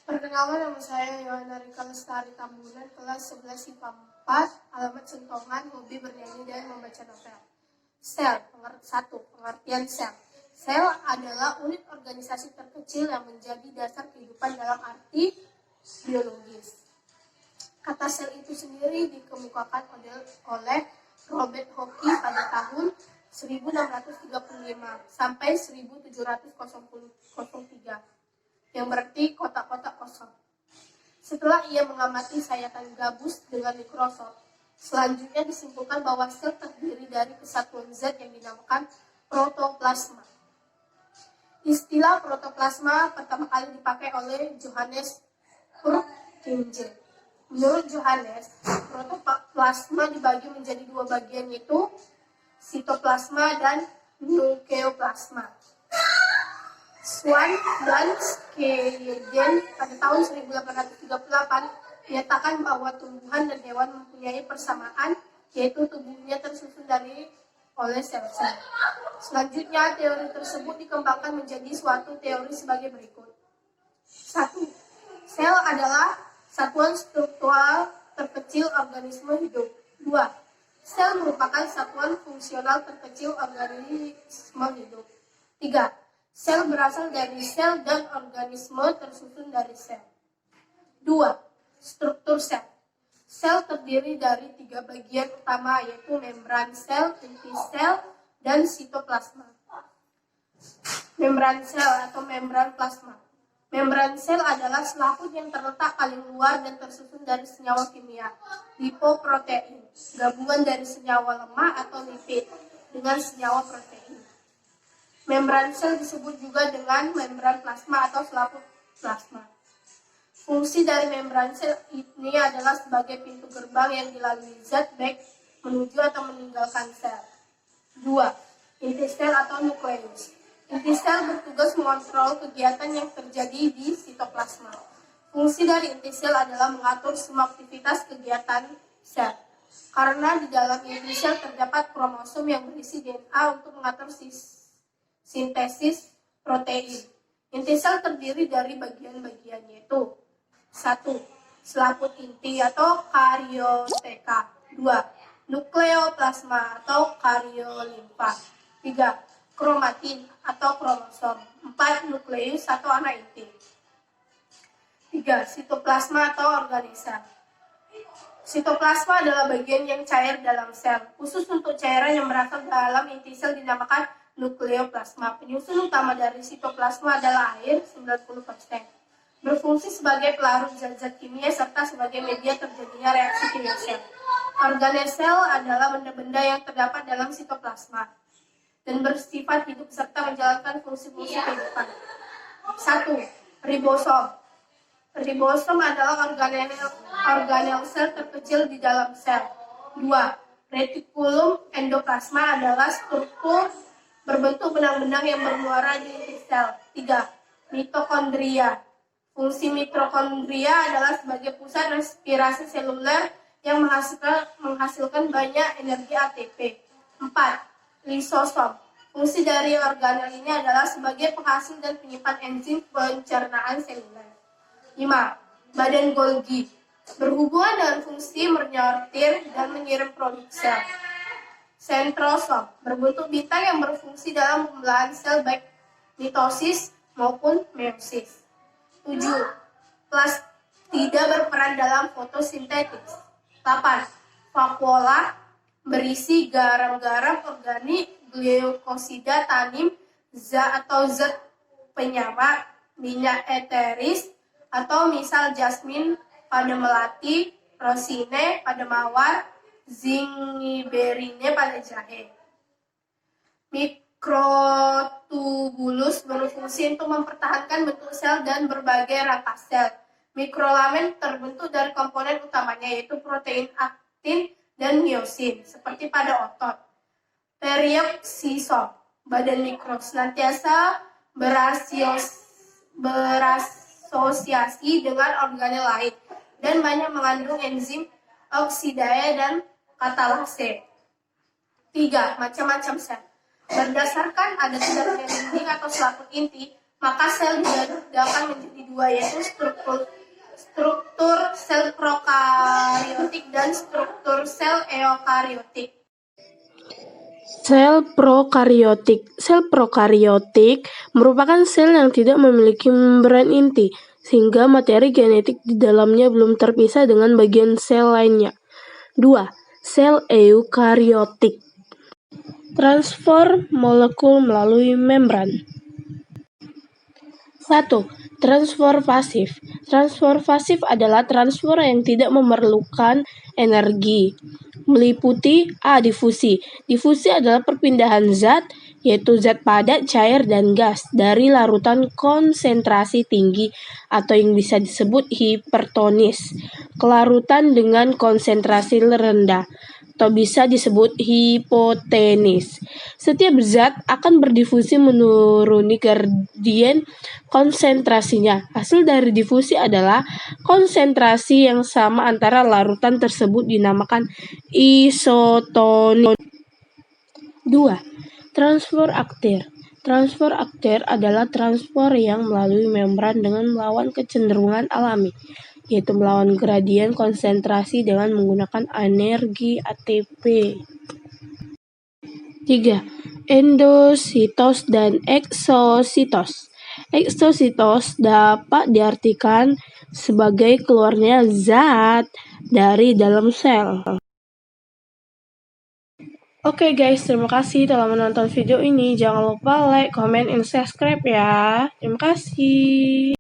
Perkenalkan, nama saya Yohana Rika Lestari Tambunan, kelas 11 IPA 4, alamat Sentongan, hobi bernyanyi dan membaca novel. Sel, pengertian sel. Sel adalah unit organisasi terkecil yang menjadi dasar kehidupan dalam arti biologis. Kata sel itu sendiri dikemukakan oleh Robert Hooke pada tahun 1635 sampai 1703, yang berarti kotak-kotak kosong. Setelah ia mengamati sayatan gabus dengan mikroskop, selanjutnya disimpulkan bahwa sel terdiri dari kesatuan zat yang dinamakan protoplasma. Istilah protoplasma pertama kali dipakai oleh Johannes Purkinje. Menurut Johannes, protoplasma dibagi menjadi dua bagian, yaitu sitoplasma dan nukleoplasma. Swan dan Schleiden pada tahun 1838 menyatakan bahwa tumbuhan dan hewan mempunyai persamaan, yaitu tubuhnya tersusun oleh sel-sel. Selanjutnya, teori tersebut dikembangkan menjadi suatu teori sebagai berikut. 1. Sel adalah satuan struktural terkecil organisme hidup. 2. Sel merupakan satuan fungsional terkecil organisme hidup. 3. Sel berasal dari sel dan organisme tersusun dari sel. 2. Struktur sel. Sel terdiri dari 3 bagian utama, yaitu membran sel, inti sel, dan sitoplasma. Membran sel atau membran plasma. Membran sel adalah selaput yang terletak paling luar dan tersusun dari senyawa kimia, lipoprotein, gabungan dari senyawa lemak atau lipid dengan senyawa protein. Membran sel disebut juga dengan membran plasma atau selaput plasma. Fungsi dari membran sel ini adalah sebagai pintu gerbang yang dilalui zat baik menuju atau meninggalkan sel. 2. Inti sel atau nukleus. Inti sel bertugas mengontrol kegiatan yang terjadi di sitoplasma. Fungsi dari inti sel adalah mengatur semua aktivitas kegiatan sel. Karena di dalam inti sel terdapat kromosom yang berisi DNA untuk mengatur sintesis protein. Inti sel terdiri dari bagian-bagian, yaitu 1. Selaput inti atau karioteka. 2. Nukleoplasma atau kariolimfa. 3. Kromatin atau kromosom. 4. Nukleus atau anak inti. 3. Sitoplasma atau organesa. Sitoplasma adalah bagian yang cair dalam sel. Khusus untuk cairan yang berasal dalam inti sel dinamakan nukleoplasma. Penyusun utama dari sitoplasma adalah air 90%. Berfungsi sebagai pelarut zat-zat kimia serta sebagai media terjadinya reaksi kimia sel. Organesel adalah benda-benda yang terdapat dalam sitoplasma dan bersifat hidup serta menjalankan fungsi-fungsi kehidupan. 1. Ribosom. Ribosom adalah organel sel terkecil di dalam sel. 2. Retikulum endoplasma adalah struktur berbentuk benang-benang yang bermuara di inti sel. 3. Mitokondria. Fungsi mitokondria adalah sebagai pusat respirasi seluler yang menghasilkan banyak energi ATP. 4. Lisosom. Fungsi dari organel ini adalah sebagai penghasil dan penyimpan enzim pencernaan seluler. 5. Badan Golgi. Berhubungan dengan fungsi menyortir dan mengirim produk sel. Sentrosom. Berbentuk bintang yang berfungsi dalam pembelahan sel baik mitosis maupun meiosis. 7. Plastida berperan dalam fotosintesis. 8. Vakuola berisi garam-garam organik, glukosida, tanin, zat penyama, minyak eteris, atau misal jasmin pada melati, rosine pada mawar, zingiberine pada jahe. Mikrotubulus berfungsi untuk mempertahankan bentuk sel dan berbagai rangka sel. Mikrolamen terbentuk dari komponen utamanya, yaitu protein aktin dan miosin, seperti pada otot. Perioksisom, badan mikro, senantiasa berasosiasi dengan organel lain dan banyak mengandung enzim oksidase dan katalase. 3. Macam-macam sel. Berdasarkan ada tidaknya dinding atau selaput inti, maka sel dibedakan menjadi dua, yaitu struktur sel prokariotik dan struktur sel eukariotik. Sel prokariotik. Sel prokariotik merupakan sel yang tidak memiliki membran inti, sehingga materi genetik di dalamnya belum terpisah dengan bagian sel lainnya. 2. Sel eukariotik. Transfer molekul melalui membran. 1. Transfer pasif. Transfer pasif adalah transfer yang tidak memerlukan energi. Meliputi A. Difusi. Difusi adalah perpindahan zat, yaitu zat padat, cair, dan gas dari larutan konsentrasi tinggi atau yang bisa disebut hipertonis ke larutan dengan konsentrasi rendah atau bisa disebut hipotenis. Setiap zat akan berdifusi menuruni gradien konsentrasinya. Hasil dari difusi adalah konsentrasi yang sama antara larutan tersebut dinamakan isotonis. 2. Transfer aktir. Transfer aktir adalah transfer yang melalui membran dengan melawan kecenderungan alami, yaitu melawan gradien konsentrasi dengan menggunakan energi ATP. 3. Endositos dan eksositos. Eksositos dapat diartikan sebagai keluarnya zat dari dalam sel. Oke guys, terima kasih telah menonton video ini. Jangan lupa like, comment, and subscribe ya. Terima kasih.